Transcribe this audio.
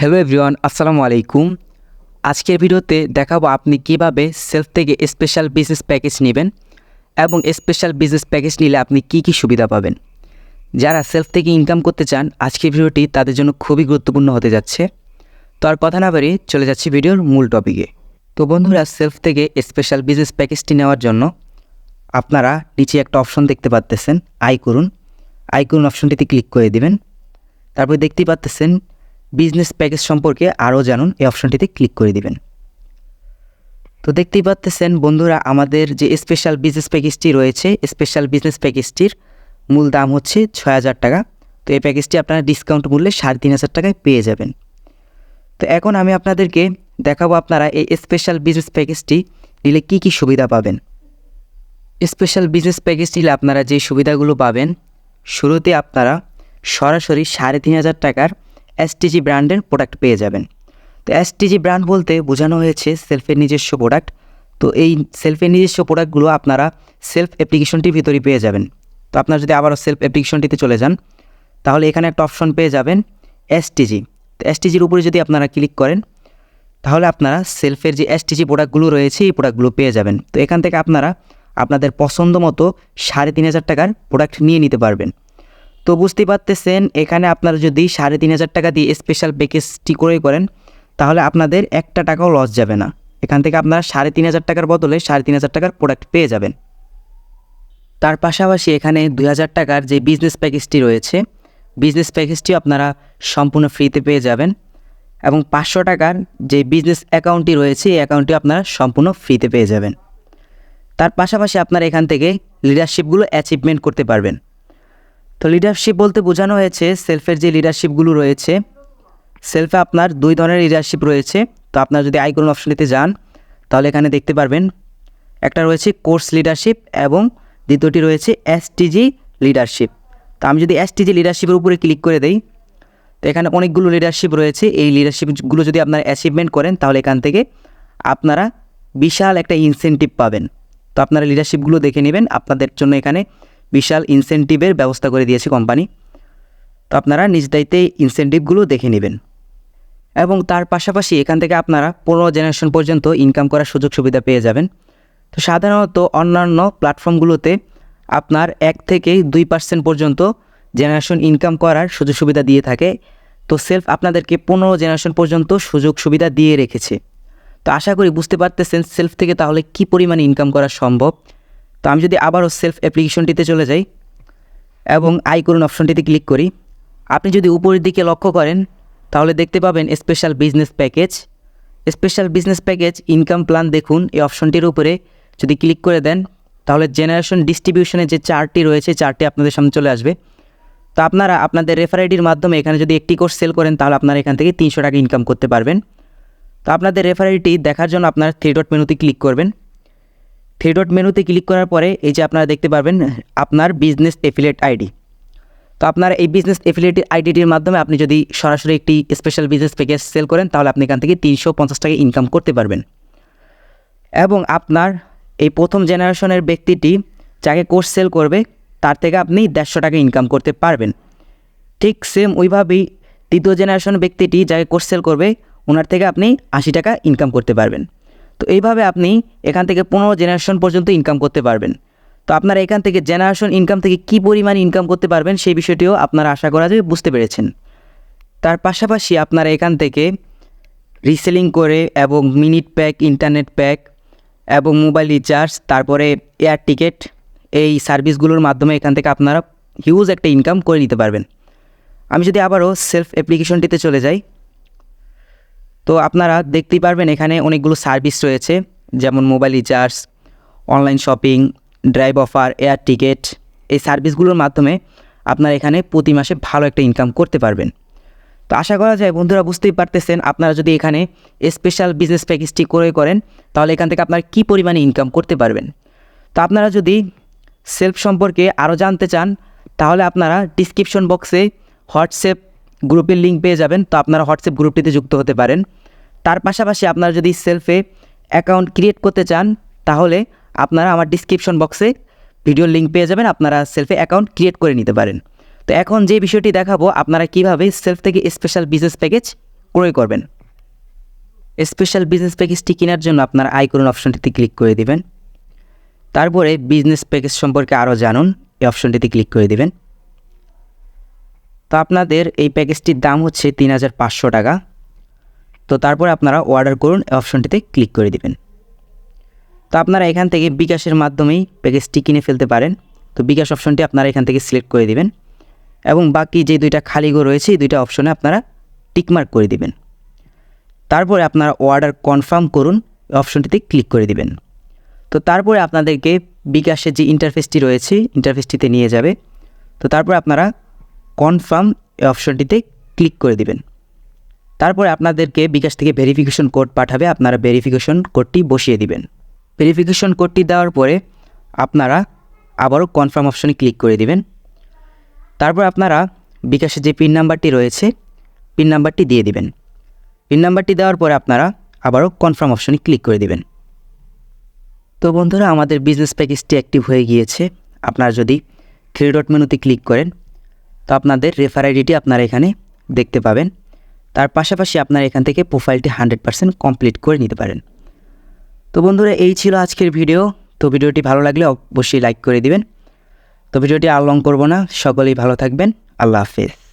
Hello everyone, আসসালামু আলাইকুম। আজকের ভিডিওতে দেখাবো আপনি কিভাবে সেলফ থেকে স্পেশাল বিজনেস প্যাকেজ নেবেন এবং স্পেশাল বিজনেস প্যাকেজ নিলে আপনি কি সুবিধা পাবেন। যারা সেলফ থেকে ইনকাম করতে চান, আজকের ভিডিওটি তাদের জন্য খুবই গুরুত্বপূর্ণ হতে যাচ্ছে। তো আর কথা না বাড়িয়ে চলে যাচ্ছি ভিডিওর মূল টপিকে। তো বন্ধুরা, সেলফ থেকে স্পেশাল বিজনেস প্যাকেজটি নেওয়ার জন্য আপনারা নিচে একটা অপশন দেখতে পাচ্ছেন, আয় করুন অপশনটিতে ক্লিক করে দিবেন। তারপর দেখতেই পাচ্ছেন বিজনেস প্যাকেজ সম্পর্কে আরও জানুন, এই অপশনটিতে ক্লিক করে দিবেন। তো দেখতেই পাচ্ছেন বন্ধুরা, আমাদের যে স্পেশাল বিজনেস প্যাকেজটি রয়েছে, স্পেশাল বিজনেস প্যাকেজটির মূল দাম হচ্ছে ৬,০০০ টাকা। তো এই প্যাকেজটি আপনারা ডিসকাউন্ট মূল্যে ৩,৫০০ টাকায় পেয়ে যাবেন। তো এখন আমি আপনাদেরকে দেখাবো আপনারা এই স্পেশাল বিজনেস প্যাকেজটি নিলে কি সুবিধা পাবেন। স্পেশাল বিজনেস প্যাকেজ নিলে আপনারা যে সুবিধাগুলো পাবেন, শুরুতে আপনারা সরাসরি ৩,৫০০ টাকার এসটিজি ব্র্যান্ডের প্রোডাক্ট পেয়ে যাবেন। তো এসটিজি ব্র্যান্ড বলতে বোঝানো হয়েছে সেলফের নিজস্ব প্রোডাক্ট। তো এই সেলফের নিজস্ব প্রোডাক্টগুলো আপনারা সেলফ অ্যাপ্লিকেশনটির ভিতরেই পেয়ে যাবেন। তো আপনারা যদি আবারও সেলফ অ্যাপ্লিকেশনটিতে চলে যান, তাহলে এখানে একটা অপশন পেয়ে যাবেন এসটিজি। তো এসটিজির উপরে যদি আপনারা ক্লিক করেন, তাহলে আপনারা সেলফের যে এসটিজি প্রোডাক্টগুলো রয়েছে এই প্রোডাক্টগুলো পেয়ে যাবেন। তো এখান থেকে আপনারা আপনাদের পছন্দ মতো ৩,৫০০ টাকার প্রোডাক্ট নিয়ে নিতে পারবেন। তো বুঝতেই পারতেছেন, এখানে আপনারা যদি ৩,৫০০ টাকা দিয়ে স্পেশাল প্যাকেজটি ক্রয় করেন, তাহলে আপনাদের একটা টাকাও লস যাবে না। এখান থেকে আপনারা ৩,৫০০ টাকার বদলে ৩,৫০০ টাকার প্রোডাক্ট পেয়ে যাবেন। তার পাশাপাশি এখানে ২,০০০ টাকার যে বিজনেস প্যাকেজটি রয়েছে, বিজনেস প্যাকেজটিও আপনারা সম্পূর্ণ ফ্রিতে পেয়ে যাবেন। এবং ৫০০ টাকার যে বিজনেস অ্যাকাউন্টটি রয়েছে, এই অ্যাকাউন্টটি আপনারা সম্পূর্ণ ফ্রিতে পেয়ে যাবেন। তার পাশাপাশি আপনারা এখান থেকে লিডারশিপগুলো অ্যাচিভমেন্ট করতে পারবেন। তো লিডারশিপ বলতে বোঝানো হয়েছে সেলফের যে লিডারশিপগুলো রয়েছে, সেলফে আপনার ২ ধরনের লিডারশিপ রয়েছে। তো আপনারা যদি আই করুন অপশনটিতে যান, তাহলে এখানে দেখতে পারবেন একটা রয়েছে কোর্স লিডারশিপ এবং দ্বিতীয়টি রয়েছে এসটিজি লিডারশিপ। তো আমি যদি এসটিজি লিডারশিপের উপরে ক্লিক করে দেই, তো এখানে অনেকগুলো লিডারশিপ রয়েছে। এই লিডারশিপগুলো যদি আপনারা অ্যাচিভমেন্ট করেন, তাহলে এখান থেকে আপনারা বিশাল একটা ইনসেন্টিভ পাবেন। তো আপনারা লিডারশিপগুলো দেখে নেবেন, আপনাদের জন্য এখানে বিশাল ইনসেন্টিভের ব্যবস্থা করে দিয়েছে কোম্পানি। তো আপনারা নিজ দায়িত্বে ইনসেন্টিভগুলো দেখে নেবেন। এবং তার পাশাপাশি এখান থেকে আপনারা ১৫ জেনারেশন পর্যন্ত ইনকাম করার সুযোগ সুবিধা পেয়ে যাবেন। তো সাধারণত অন্যান্য প্ল্যাটফর্মগুলোতে আপনার ১ থেকে ২% পর্যন্ত জেনারেশন ইনকাম করার সুযোগ সুবিধা দিয়ে থাকে। তো সেলফ আপনাদেরকে ১৫ জেনারেশন পর্যন্ত সুযোগ সুবিধা দিয়ে রেখেছে। তো আশা করি বুঝতে পারতেছেন সেলফ থেকে তাহলে কি পরিমাণে ইনকাম করা সম্ভব। তো আমি যদি আবারও সেলফ অ্যাপ্লিকেশনটিতে চলে যাই এবং আই করুন অপশনটিতে ক্লিক করি, আপনি যদি উপরের দিকে লক্ষ্য করেন, তাহলে দেখতে পাবেন special business package. Special business package income plan দেখুন, এই অপশনটির উপরে যদি ক্লিক করে দেন, তাহলে জেনারেশন ডিস্ট্রিবিউশনের যে চার্টটি রয়েছে, চার্টটি আপনাদের সামনে চলে আসবে। তো আপনারা আপনাদের রেফার আইডির মাধ্যমে এখানে যদি একটি কোর্স সেল করেন, তাহলে আপনারা এখান থেকে ৩০০ টাকা ইনকাম করতে পারবেন। তো আপনাদের রেফার আইডি দেখার জন্য আপনারা 3 ডট মেনুতে ক্লিক করবেন। 3 ডট মেনুতে ক্লিক করার পরে এই যে আপনারা দেখতে পারবেন আপনার বিজনেস এফিলিয়েট আইডি। তো আপনার এই বিজনেস এফিলিয়েট আইডিটির মাধ্যমে আপনি যদি সরাসরি একটি স্পেশাল বিজনেস প্যাকেজ সেল করেন, তাহলে আপনি এখান থেকে ৩৫০ টাকা ইনকাম করতে পারবেন। এবং আপনার এই প্রথম জেনারেশনের ব্যক্তিটি যাকে কোর্স সেল করবে, তার থেকে আপনি ১৫০ টাকা ইনকাম করতে পারবেন। ঠিক সেম ওইভাবেই দ্বিতীয় জেনারেশন ব্যক্তিটি যাকে কোর্স সেল করবে, ওনার থেকে আপনি ৮০ টাকা ইনকাম করতে পারবেন। তো এইভাবে আপনি এখান থেকে ১৫ জেনারেশন পর্যন্ত ইনকাম করতে পারবেন। তো আপনারা এখান থেকে জেনারেশন ইনকাম থেকে কী পরিমাণ ইনকাম করতে পারবেন, সেই বিষয়টিও আপনারা আশা করা যায় বুঝতে পেরেছেন। তার পাশাপাশি আপনারা এখান থেকে রিসেলিং করে এবং মিনিট প্যাক, ইন্টারনেট প্যাক এবং মোবাইল রিচার্জ, তারপরে এয়ার টিকিট, এই সার্ভিসগুলোর মাধ্যমে এখান থেকে আপনারা হিউজ একটা ইনকাম করে নিতে পারবেন। আমি যদি আবারও সেলফ অ্যাপ্লিকেশনটিতে চলে যাই, তো আপনারা দেখতেই পারবেন এখানে অনেকগুলো সার্ভিস রয়েছে, যেমন mobile recharge, online shopping, drive offer, air ticket. এই সার্ভিসগুলোর মাধ্যমে আপনারা এখানে প্রতি মাসে ভালো একটা ইনকাম করতে পারবেন। তো আশা করা যায় বন্ধুরা বুঝতেই পারতেছেন, আপনারা যদি এখানে স্পেশাল বিজনেস প্যাকেজটি ক্রয় করেন, তাহলে এখান থেকে আপনারা কী পরিমাণে ইনকাম করতে পারবেন। তো আপনারা যদি সেলফ সম্পর্কে আরও জানতে চান, তাহলে আপনারা ডিসক্রিপশন বক্সে হোয়াটসঅ্যাপ গ্রুপের লিঙ্ক পেয়ে যাবেন। তো আপনারা হোয়াটসঅ্যাপ গ্রুপটিতে যুক্ত হতে পারেন। তার পাশাপাশি আপনারা যদি সেলফে অ্যাকাউন্ট ক্রিয়েট করতে চান, তাহলে আপনারা আমার ডিসক্রিপশন বক্সে ভিডিওর লিঙ্ক পেয়ে যাবেন, আপনারা সেলফে অ্যাকাউন্ট ক্রিয়েট করে নিতে পারেন। তো এখন যে বিষয়টি দেখাবো আপনারা কিভাবে সেলফ থেকে স্পেশাল বিজনেস প্যাকেজ ক্রয় করবেন। স্পেশাল বিজনেস প্যাকেজটি কেনার জন্য আপনারা আয় করুন অপশনটিতে ক্লিক করে দিবেন। তারপরে বিজনেস প্যাকেজ সম্পর্কে আরও জানুন এই অপশনটিতে ক্লিক করে দিবেন। তো আপনাদের এই প্যাকেজটির দাম হচ্ছে ৩,৫০০ টাকা। তো তারপরে আপনারা অর্ডার করুন এই অপশনটিতে ক্লিক করে দিবেন। তো আপনারা এখান থেকে বিকাশের মাধ্যমেই প্যাকেজটি কিনে ফেলতে পারেন। তো বিকাশ অপশনটি আপনারা এখান থেকে সিলেক্ট করে দিবেন এবং বাকি যে দুইটা খালি ঘর রয়েছে এই দুইটা অপশনে আপনারা টিকমার্ক করে দিবেন। তারপরে আপনারা অর্ডার কনফার্ম করুন অপশনটিতে ক্লিক করে দিবেন। তো তারপরে আপনাদেরকে বিকাশের যে ইন্টারফেসটি রয়েছে ইন্টারফেসটিতে নিয়ে যাবে। তো তারপরে আপনারা কনফার্ম এই অপশনটিতে ক্লিক করে দিবেন। তারপরে আপনাদেরকে বিকাশ থেকে ভেরিফিকেশন কোড পাঠাবে, আপনারা ভেরিফিকেশন কোডটি বসিয়ে দিবেন। ভেরিফিকেশন কোডটি দেওয়ার পরে আপনারা আবারও কনফার্ম অপশনে ক্লিক করে দিবেন। তারপর আপনারা বিকাশের যে পিন নাম্বারটি রয়েছে পিন নাম্বারটি দিয়ে দিবেন। পিন নাম্বারটি দেওয়ার পরে আপনারা আবারও কনফার্ম অপশনে ক্লিক করে দিবেন। তো বন্ধুরা, আমাদের বিজনেস প্যাকেজটি অ্যাক্টিভ হয়ে গিয়েছে। আপনারা যদি 3 ডট মেনুতে ক্লিক করেন তো আপনাদের রেফার আইডিটি আপনারা এখানে দেখতে পাবেন। তার পাশাপাশি আপনারা এখান থেকে প্রোফাইলটি 100% কমপ্লিট করে নিতে পারেন। তো বন্ধুরা, এই ছিল আজকের ভিডিও। তো ভিডিওটি ভালো লাগলে অবশ্যই লাইক করে দিবেন। তো ভিডিওটি আর লং করব না, সকলেই ভালো থাকবেন। আল্লাহ হাফেজ।